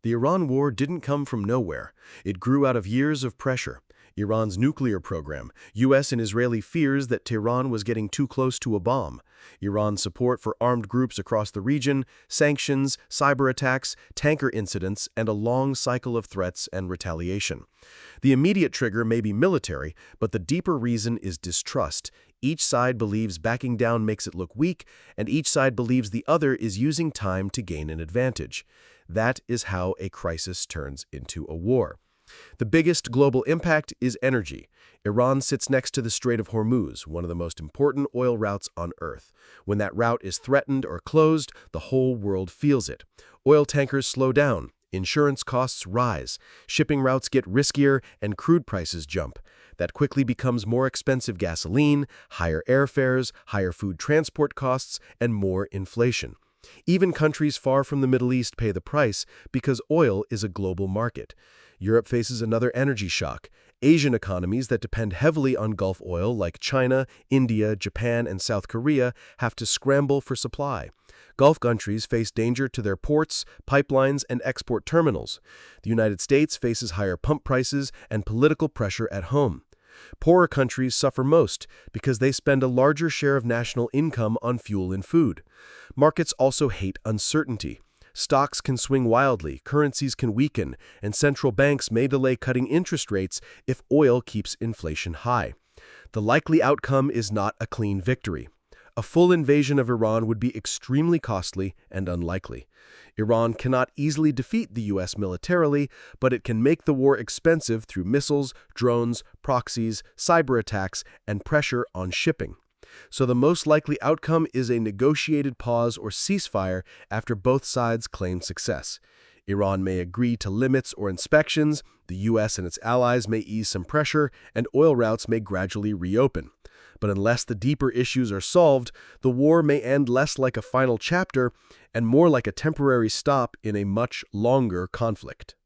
The Iran war didn't come from nowhere. It grew out of years of pressure. Iran's nuclear program, U.S. and Israeli fears that Tehran was getting too close to a bomb, Iran's support for armed groups across the region, sanctions, cyber attacks, tanker incidents, and a long cycle of threats and retaliation. The immediate trigger may be military, but the deeper reason is distrust. Each side believes backing down makes it look weak, and each side believes the other is using time to gain an advantage. That is how a crisis turns into a war. The biggest global impact is energy. Iran sits next to the Strait of Hormuz, one of the most important oil routes on Earth. When that route is threatened or closed, the whole world feels it. Oil tankers slow down, insurance costs rise, shipping routes get riskier, and crude prices jump. That quickly becomes more expensive gasoline, higher airfares, higher food transport costs, and more inflation. Even countries far from the Middle East pay the price because oil is a global market. Europe faces another energy shock. Asian economies that depend heavily on Gulf oil, like China, India, Japan, and South Korea, have to scramble for supply. Gulf countries face danger to their ports, pipelines, and export terminals. The United States faces higher pump prices and political pressure at home. Poorer countries suffer most because they spend a larger share of national income on fuel and food. Markets also hate uncertainty. Stocks can swing wildly, currencies can weaken, and central banks may delay cutting interest rates if oil keeps inflation high. The likely outcome is not a clean victory. A full invasion of Iran would be extremely costly and unlikely. Iran cannot easily defeat the U.S. militarily, but it can make the war expensive through missiles, drones, proxies, cyber attacks, and pressure on shipping. So the most likely outcome is a negotiated pause or ceasefire after both sides claim success. Iran may agree to limits or inspections, the U.S. and its allies may ease some pressure, and oil routes may gradually reopen. But unless the deeper issues are solved, the war may end less like a final chapter and more like a temporary stop in a much longer conflict.